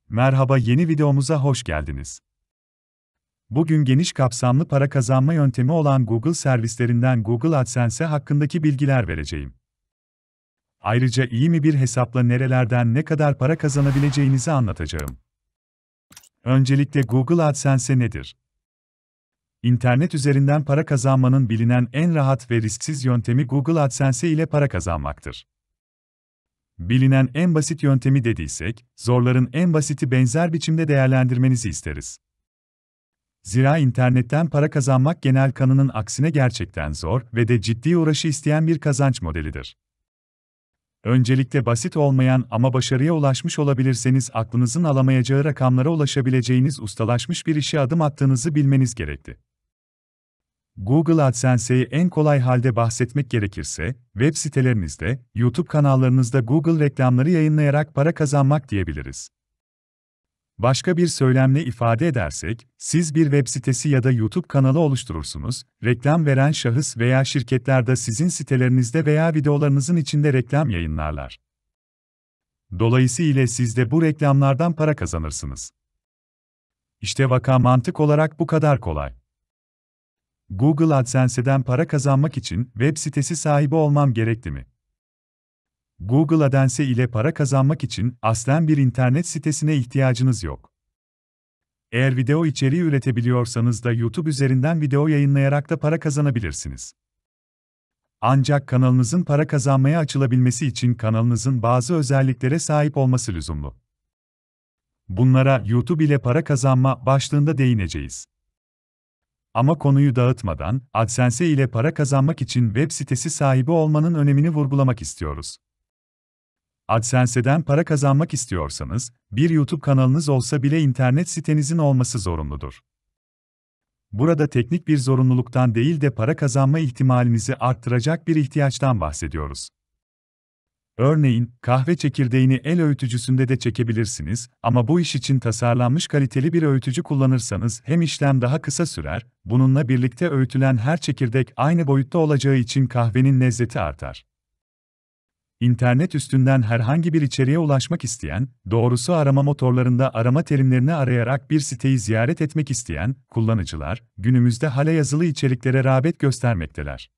Merhaba, yeni videomuza hoş geldiniz. Bugün geniş kapsamlı para kazanma yöntemi olan Google servislerinden Google AdSense hakkındaki bilgiler vereceğim. Ayrıca iyi mi bir hesapla nerelerden ne kadar para kazanabileceğinizi anlatacağım. Öncelikle Google AdSense nedir? İnternet üzerinden para kazanmanın bilinen en rahat ve risksiz yöntemi Google AdSense ile para kazanmaktır. Bilinen en basit yöntemi dediysek, zorların en basiti benzer biçimde değerlendirmenizi isteriz. Zira internetten para kazanmak genel kanının aksine gerçekten zor ve de ciddi uğraşı isteyen bir kazanç modelidir. Öncelikle basit olmayan ama başarıya ulaşmış olabilirseniz aklınızın alamayacağı rakamlara ulaşabileceğiniz ustalaşmış bir işe adım attığınızı bilmeniz gerekli. Google AdSense'yi en kolay halde bahsetmek gerekirse, web sitelerinizde, YouTube kanallarınızda Google reklamları yayınlayarak para kazanmak diyebiliriz. Başka bir söylemle ifade edersek, siz bir web sitesi ya da YouTube kanalı oluşturursunuz, reklam veren şahıs veya şirketler de sizin sitelerinizde veya videolarınızın içinde reklam yayınlarlar. Dolayısıyla siz de bu reklamlardan para kazanırsınız. İşte vaka mantık olarak bu kadar kolay. Google AdSense'den para kazanmak için web sitesi sahibi olmam gerekli mi? Google AdSense ile para kazanmak için aslen bir internet sitesine ihtiyacınız yok. Eğer video içeriği üretebiliyorsanız da YouTube üzerinden video yayınlayarak da para kazanabilirsiniz. Ancak kanalınızın para kazanmaya açılabilmesi için kanalınızın bazı özelliklere sahip olması lüzumlu. Bunlara YouTube ile para kazanma başlığında değineceğiz. Ama konuyu dağıtmadan, AdSense ile para kazanmak için web sitesi sahibi olmanın önemini vurgulamak istiyoruz. AdSense'den para kazanmak istiyorsanız, bir YouTube kanalınız olsa bile internet sitenizin olması zorunludur. Burada teknik bir zorunluluktan değil de para kazanma ihtimalinizi arttıracak bir ihtiyaçtan bahsediyoruz. Örneğin, kahve çekirdeğini el öğütücüsünde de çekebilirsiniz ama bu iş için tasarlanmış kaliteli bir öğütücü kullanırsanız hem işlem daha kısa sürer, bununla birlikte öğütülen her çekirdek aynı boyutta olacağı için kahvenin lezzeti artar. İnternet üstünden herhangi bir içeriğe ulaşmak isteyen, doğrusu arama motorlarında arama terimlerini arayarak bir siteyi ziyaret etmek isteyen kullanıcılar, günümüzde hala yazılı içeriklere rağbet göstermekteler.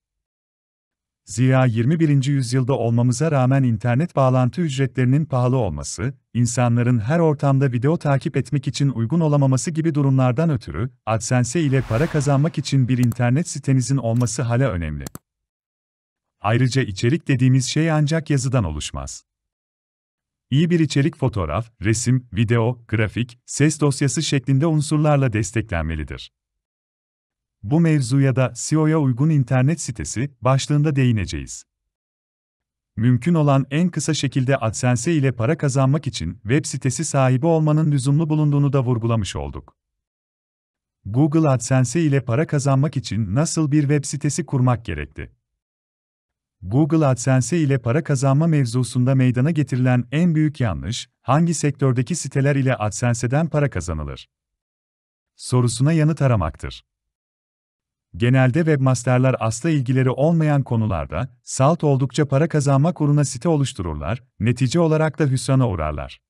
Zira 21. yüzyılda olmamıza rağmen internet bağlantı ücretlerinin pahalı olması, insanların her ortamda video takip etmek için uygun olamaması gibi durumlardan ötürü, AdSense ile para kazanmak için bir internet sitenizin olması hala önemli. Ayrıca içerik dediğimiz şey ancak yazıdan oluşmaz. İyi bir içerik fotoğraf, resim, video, grafik, ses dosyası şeklinde unsurlarla desteklenmelidir. Bu mevzuya da SEO'ya uygun internet sitesi başlığında değineceğiz. Mümkün olan en kısa şekilde AdSense ile para kazanmak için web sitesi sahibi olmanın lüzumlu bulunduğunu da vurgulamış olduk. Google AdSense ile para kazanmak için nasıl bir web sitesi kurmak gerekli? Google AdSense ile para kazanma mevzusunda meydana getirilen en büyük yanlış, hangi sektördeki siteler ile AdSense'den para kazanılır? Sorusuna yanıt aramaktır. Genelde webmasterlar asla ilgileri olmayan konularda, salt oldukça para kazanmak uğruna site oluştururlar, netice olarak da hüsrana uğrarlar.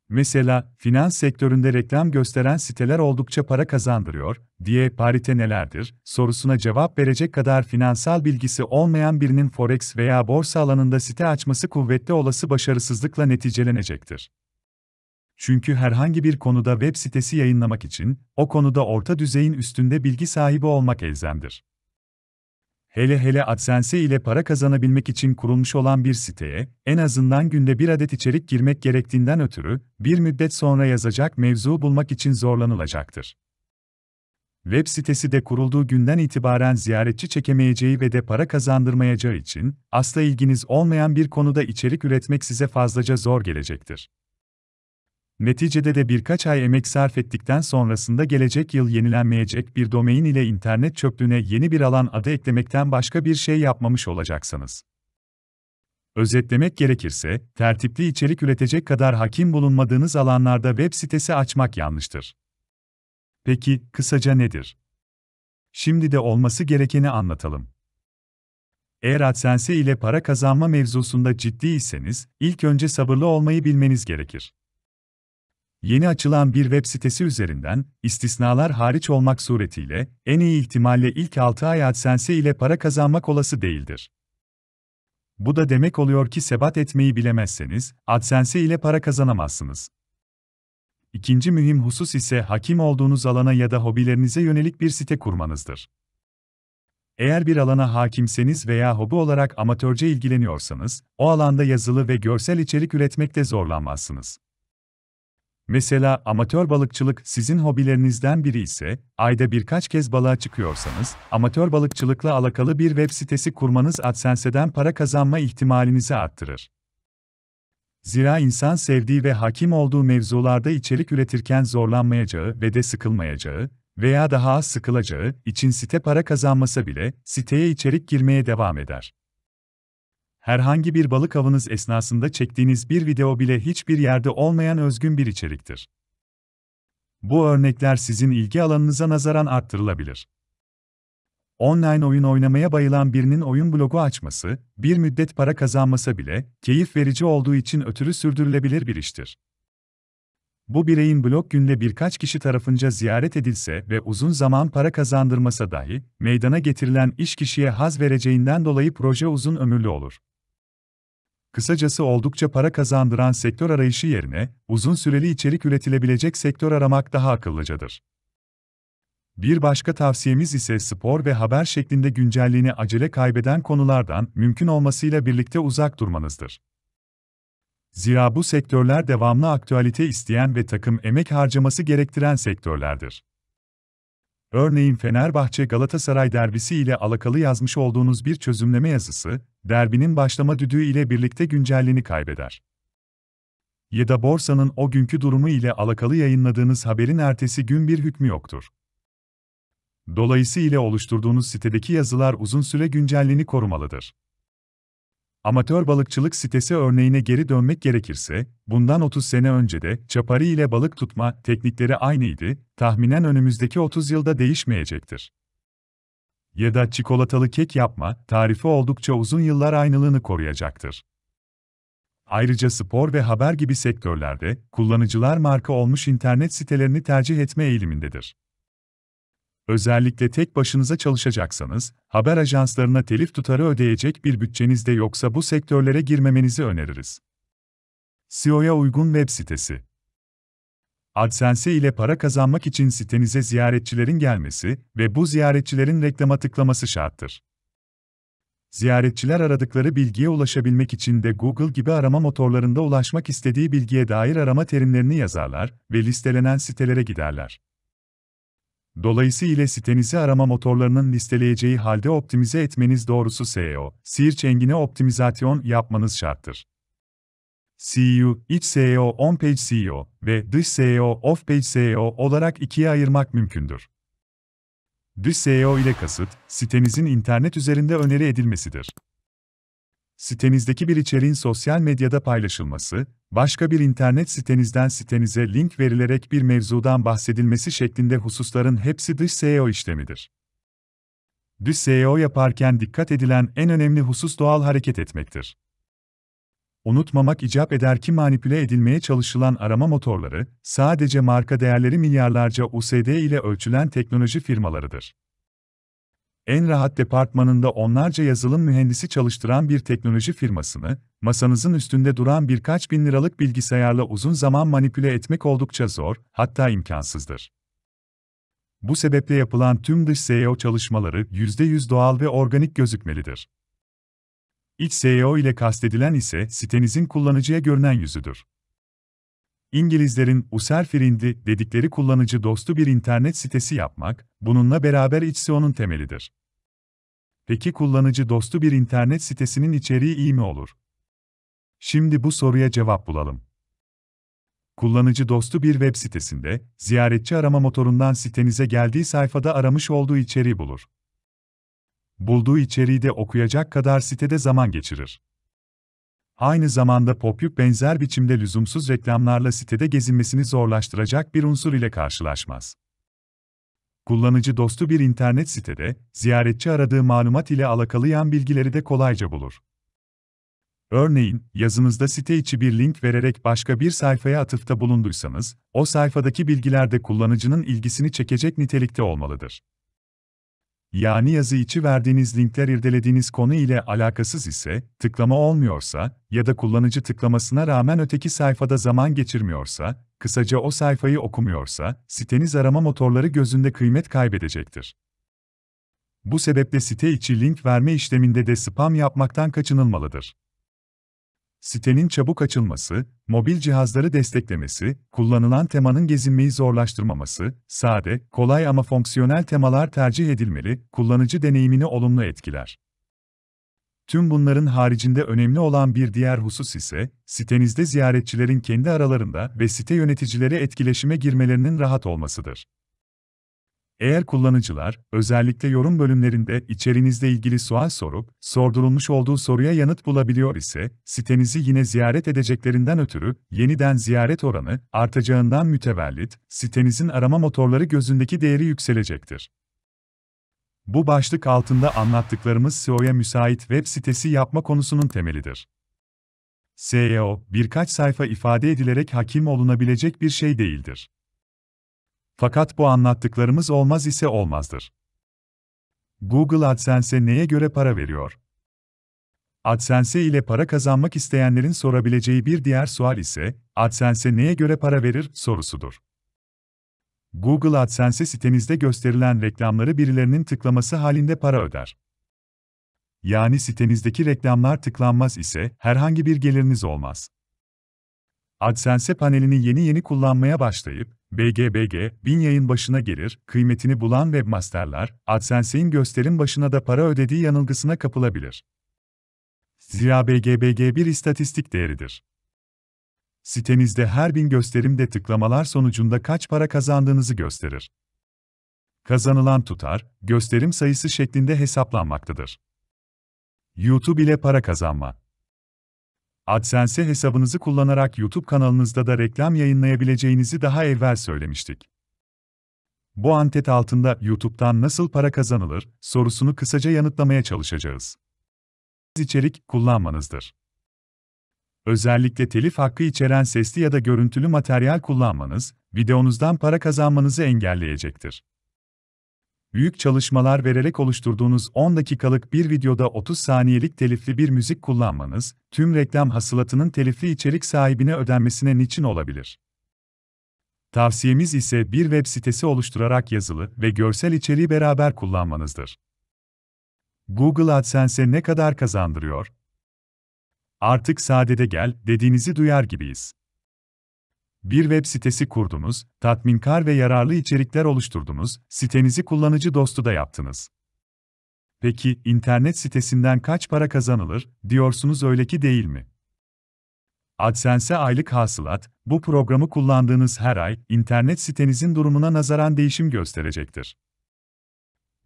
Mesela, finans sektöründe reklam gösteren siteler oldukça para kazandırıyor, diye parite nelerdir, sorusuna cevap verecek kadar finansal bilgisi olmayan birinin forex veya borsa alanında site açması kuvvetli olası başarısızlıkla neticelenecektir. Çünkü herhangi bir konuda web sitesi yayınlamak için, o konuda orta düzeyin üstünde bilgi sahibi olmak elzemdir. Hele hele AdSense ile para kazanabilmek için kurulmuş olan bir siteye, en azından günde bir adet içerik girmek gerektiğinden ötürü, bir müddet sonra yazacak mevzu bulmak için zorlanılacaktır. Web sitesi de kurulduğu günden itibaren ziyaretçi çekemeyeceği ve de para kazandırmayacağı için, asla ilginiz olmayan bir konuda içerik üretmek size fazlaca zor gelecektir. Neticede de birkaç ay emek sarf ettikten sonrasında gelecek yıl yenilenmeyecek bir domain ile internet çöplüğüne yeni bir alan adı eklemekten başka bir şey yapmamış olacaksınız. Özetlemek gerekirse, tertipli içerik üretecek kadar hakim bulunmadığınız alanlarda web sitesi açmak yanlıştır. Peki, kısaca nedir? Şimdi de olması gerekeni anlatalım. Eğer AdSense ile para kazanma mevzusunda ciddiyseniz, ilk önce sabırlı olmayı bilmeniz gerekir. Yeni açılan bir web sitesi üzerinden, istisnalar hariç olmak suretiyle, en iyi ihtimalle ilk 6 ay AdSense ile para kazanmak olası değildir. Bu da demek oluyor ki sebat etmeyi bilemezseniz, AdSense ile para kazanamazsınız. İkinci mühim husus ise hakim olduğunuz alana ya da hobilerinize yönelik bir site kurmanızdır. Eğer bir alana hakimseniz veya hobi olarak amatörce ilgileniyorsanız, o alanda yazılı ve görsel içerik üretmekte zorlanmazsınız. Mesela amatör balıkçılık sizin hobilerinizden biri ise, ayda birkaç kez balığa çıkıyorsanız, amatör balıkçılıkla alakalı bir web sitesi kurmanız AdSense'den para kazanma ihtimalinizi arttırır. Zira insan sevdiği ve hakim olduğu mevzularda içerik üretirken zorlanmayacağı ve de sıkılmayacağı veya daha az sıkılacağı için site para kazanmasa bile siteye içerik girmeye devam eder. Herhangi bir balık avınız esnasında çektiğiniz bir video bile hiçbir yerde olmayan özgün bir içeriktir. Bu örnekler sizin ilgi alanınıza nazaran arttırılabilir. Online oyun oynamaya bayılan birinin oyun blogu açması, bir müddet para kazanmasa bile, keyif verici olduğu için ötürü sürdürülebilir bir iştir. Bu bireyin blog günde birkaç kişi tarafınca ziyaret edilse ve uzun zaman para kazandırmasa dahi, meydana getirilen iş kişiye haz vereceğinden dolayı proje uzun ömürlü olur. Kısacası oldukça para kazandıran sektör arayışı yerine, uzun süreli içerik üretilebilecek sektör aramak daha akıllıcadır. Bir başka tavsiyemiz ise spor ve haber şeklinde güncelliğini acele kaybeden konulardan mümkün olmasıyla birlikte uzak durmanızdır. Zira bu sektörler devamlı aktüalite isteyen ve takım emek harcaması gerektiren sektörlerdir. Örneğin Fenerbahçe-Galatasaray derbisi ile alakalı yazmış olduğunuz bir çözümleme yazısı, derbinin başlama düdüğü ile birlikte güncelliğini kaybeder. Ya da borsanın o günkü durumu ile alakalı yayınladığınız haberin ertesi gün bir hükmü yoktur. Dolayısıyla oluşturduğunuz sitedeki yazılar uzun süre güncelliğini korumalıdır. Amatör balıkçılık sitesi örneğine geri dönmek gerekirse, bundan 30 sene önce de çapari ile balık tutma teknikleri aynıydı, tahminen önümüzdeki 30 yılda değişmeyecektir. Ya da çikolatalı kek yapma tarifi oldukça uzun yıllar aynılığını koruyacaktır. Ayrıca spor ve haber gibi sektörlerde, kullanıcılar marka olmuş internet sitelerini tercih etme eğilimindedir. Özellikle tek başınıza çalışacaksanız, haber ajanslarına telif tutarı ödeyecek bir bütçeniz de yoksa bu sektörlere girmemenizi öneririz. SEO'ya uygun web sitesi. AdSense ile para kazanmak için sitenize ziyaretçilerin gelmesi ve bu ziyaretçilerin reklama tıklaması şarttır. Ziyaretçiler aradıkları bilgiye ulaşabilmek için de Google gibi arama motorlarında ulaşmak istediği bilgiye dair arama terimlerini yazarlar ve listelenen sitelere giderler. Dolayısıyla sitenizi arama motorlarının listeleyeceği halde optimize etmeniz doğrusu SEO, Search Engine Optimizasyon yapmanız şarttır. SEO, iç SEO, on-page SEO ve dış SEO, off-page SEO olarak ikiye ayırmak mümkündür. Dış SEO ile kasıt, sitenizin internet üzerinde öneri edilmesidir. Sitenizdeki bir içeriğin sosyal medyada paylaşılması, başka bir internet sitenizden sitenize link verilerek bir mevzudan bahsedilmesi şeklinde hususların hepsi dış SEO işlemidir. Dış SEO yaparken dikkat edilen en önemli husus doğal hareket etmektir. Unutmamak icap eder ki manipüle edilmeye çalışılan arama motorları, sadece marka değerleri milyarlarca USD ile ölçülen teknoloji firmalarıdır. En rahat departmanında onlarca yazılım mühendisi çalıştıran bir teknoloji firmasını, masanızın üstünde duran birkaç bin liralık bilgisayarla uzun zaman manipüle etmek oldukça zor, hatta imkansızdır. Bu sebeple yapılan tüm dış SEO çalışmaları %100 doğal ve organik gözükmelidir. İç SEO ile kastedilen ise sitenizin kullanıcıya görünen yüzüdür. İngilizlerin user-friendly dedikleri kullanıcı dostu bir internet sitesi yapmak, bununla beraber iç SEO'nun temelidir. Peki kullanıcı dostu bir internet sitesinin içeriği iyi mi olur? Şimdi bu soruya cevap bulalım. Kullanıcı dostu bir web sitesinde, ziyaretçi arama motorundan sitenize geldiği sayfada aramış olduğu içeriği bulur. Bulduğu içeriği de okuyacak kadar sitede zaman geçirir. Aynı zamanda pop-up benzer biçimde lüzumsuz reklamlarla sitede gezinmesini zorlaştıracak bir unsur ile karşılaşmaz. Kullanıcı dostu bir internet sitede, ziyaretçi aradığı malumat ile alakalı yan bilgileri de kolayca bulur. Örneğin, yazınızda site içi bir link vererek başka bir sayfaya atıfta bulunduysanız, o sayfadaki bilgiler de kullanıcının ilgisini çekecek nitelikte olmalıdır. Yani yazı içi verdiğiniz linkler irdelediğiniz konu ile alakasız ise, tıklama olmuyorsa ya da kullanıcı tıklamasına rağmen öteki sayfada zaman geçirmiyorsa, kısaca o sayfayı okumuyorsa, siteniz arama motorları gözünde kıymet kaybedecektir. Bu sebeple site içi link verme işleminde de spam yapmaktan kaçınılmalıdır. Sitenin çabuk açılması, mobil cihazları desteklemesi, kullanılan temanın gezinmeyi zorlaştırmaması, sade, kolay ama fonksiyonel temalar tercih edilmeli, kullanıcı deneyimini olumlu etkiler. Tüm bunların haricinde önemli olan bir diğer husus ise, sitenizde ziyaretçilerin kendi aralarında ve site yöneticileri etkileşime girmelerinin rahat olmasıdır. Eğer kullanıcılar, özellikle yorum bölümlerinde içeriğinizle ilgili sual sorup, sordurulmuş olduğu soruya yanıt bulabiliyor ise, sitenizi yine ziyaret edeceklerinden ötürü, yeniden ziyaret oranı artacağından mütevellit, sitenizin arama motorları gözündeki değeri yükselecektir. Bu başlık altında anlattıklarımız SEO'ya müsait web sitesi yapma konusunun temelidir. SEO, birkaç sayfa ifade edilerek hakim olunabilecek bir şey değildir. Fakat bu anlattıklarımız olmaz ise olmazdır. Google AdSense'e neye göre para veriyor? AdSense ile para kazanmak isteyenlerin sorabileceği bir diğer sual ise, AdSense neye göre para verir sorusudur. Google AdSense sitenizde gösterilen reklamları birilerinin tıklaması halinde para öder. Yani sitenizdeki reklamlar tıklanmaz ise herhangi bir geliriniz olmaz. AdSense panelini yeni kullanmaya başlayıp, BGBG, 1000 yayın başına gelir, kıymetini bulan webmasterlar, AdSense'in gösterim başına da para ödediği yanılgısına kapılabilir. Zira BGBG bir istatistik değeridir. Sitenizde her 1000 gösterimde tıklamalar sonucunda kaç para kazandığınızı gösterir. Kazanılan tutar, gösterim sayısı şeklinde hesaplanmaktadır. YouTube ile para kazanma. AdSense hesabınızı kullanarak YouTube kanalınızda da reklam yayınlayabileceğinizi daha evvel söylemiştik. Bu anket altında YouTube'dan nasıl para kazanılır sorusunu kısaca yanıtlamaya çalışacağız. İçerik kullanmanızdır. Özellikle telif hakkı içeren sesli ya da görüntülü materyal kullanmanız, videonuzdan para kazanmanızı engelleyecektir. Büyük çalışmalar vererek oluşturduğunuz 10 dakikalık bir videoda 30 saniyelik telifli bir müzik kullanmanız, tüm reklam hasılatının telifli içerik sahibine ödenmesine niçin olabilir. Tavsiyemiz ise bir web sitesi oluşturarak yazılı ve görsel içeriği beraber kullanmanızdır. Google AdSense ne kadar kazandırıyor? Artık sadede gel dediğinizi duyar gibiyiz. Bir web sitesi kurdunuz, tatminkar ve yararlı içerikler oluşturdunuz, sitenizi kullanıcı dostu da yaptınız. Peki, internet sitesinden kaç para kazanılır, diyorsunuz öyle ki değil mi? AdSense aylık hasılat, bu programı kullandığınız her ay, internet sitenizin durumuna nazaran değişim gösterecektir.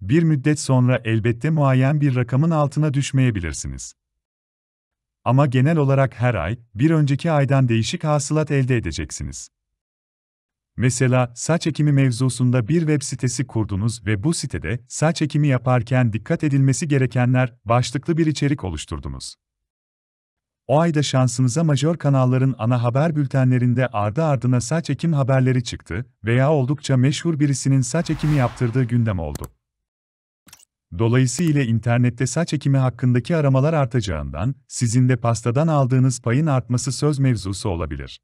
Bir müddet sonra elbette muayyen bir rakamın altına düşmeyebilirsiniz. Ama genel olarak her ay, bir önceki aydan değişik hasılat elde edeceksiniz. Mesela, saç ekimi mevzusunda bir web sitesi kurdunuz ve bu sitede, saç ekimi yaparken dikkat edilmesi gerekenler, başlıklı bir içerik oluşturdunuz. O ayda şansınıza majör kanalların ana haber bültenlerinde ardı ardına saç ekim haberleri çıktı veya oldukça meşhur birisinin saç ekimi yaptırdığı gündem oldu. Dolayısıyla internette saç ekimi hakkındaki aramalar artacağından, sizin de pastadan aldığınız payın artması söz mevzusu olabilir.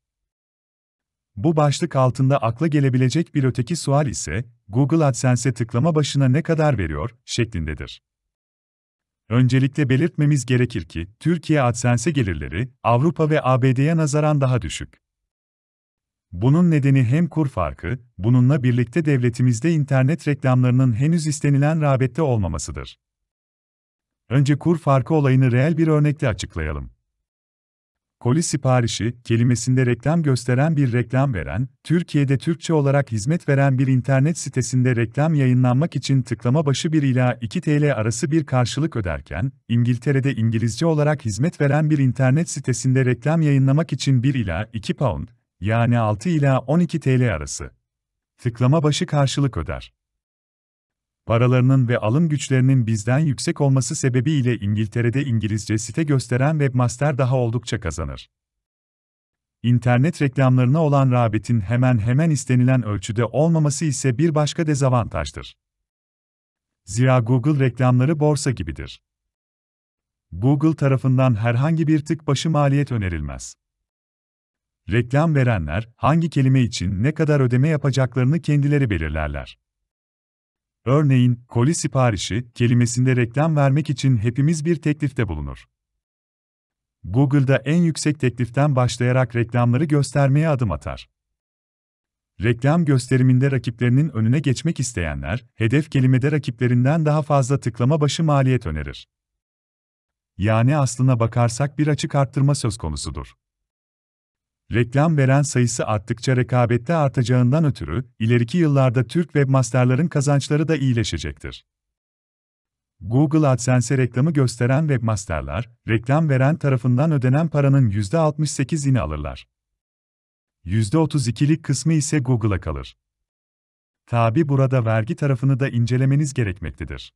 Bu başlık altında akla gelebilecek bir öteki sual ise, Google AdSense tıklama başına ne kadar veriyor, şeklindedir. Öncelikle belirtmemiz gerekir ki, Türkiye AdSense gelirleri, Avrupa ve ABD'ye nazaran daha düşük. Bunun nedeni hem kur farkı, bununla birlikte devletimizde internet reklamlarının henüz istenilen rağbette olmamasıdır. Önce kur farkı olayını reel bir örnekle açıklayalım. Koli siparişi, kelimesinde reklam gösteren bir reklam veren, Türkiye'de Türkçe olarak hizmet veren bir internet sitesinde reklam yayınlanmak için tıklama başı 1 ila 2 TL arası bir karşılık öderken, İngiltere'de İngilizce olarak hizmet veren bir internet sitesinde reklam yayınlamak için 1 ila 2 pound, yani 6 ila 12 TL arası tıklama başı karşılık öder. Paralarının ve alım güçlerinin bizden yüksek olması sebebiyle İngiltere'de İngilizce site gösteren webmaster daha oldukça kazanır. İnternet reklamlarına olan rağbetin hemen hemen istenilen ölçüde olmaması ise bir başka dezavantajdır. Zira Google reklamları borsa gibidir. Google tarafından herhangi bir tık başı maliyet önerilmez. Reklam verenler, hangi kelime için ne kadar ödeme yapacaklarını kendileri belirlerler. Örneğin, koli siparişi kelimesinde reklam vermek için hepimiz bir teklifte bulunur. Google'da en yüksek tekliften başlayarak reklamları göstermeye adım atar. Reklam gösteriminde rakiplerinin önüne geçmek isteyenler, hedef kelimede rakiplerinden daha fazla tıklama başı maliyet önerir. Yani aslına bakarsak bir açık arttırma söz konusudur. Reklam veren sayısı arttıkça rekabette artacağından ötürü, ileriki yıllarda Türk webmasterların kazançları da iyileşecektir. Google AdSense'e reklamı gösteren webmasterlar, reklam veren tarafından ödenen paranın %68'ini alırlar. %32'lik kısmı ise Google'a kalır. Tabi burada vergi tarafını da incelemeniz gerekmektedir.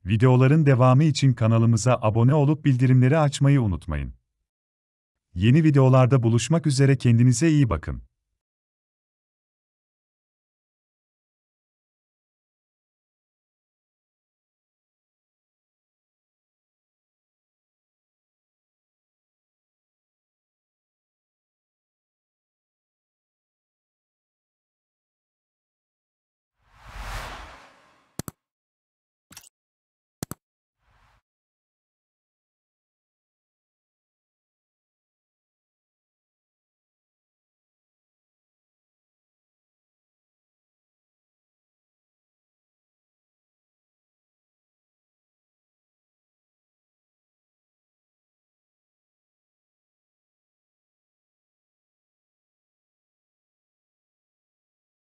Videoların devamı için kanalımıza abone olup bildirimleri açmayı unutmayın. Yeni videolarda buluşmak üzere, kendinize iyi bakın.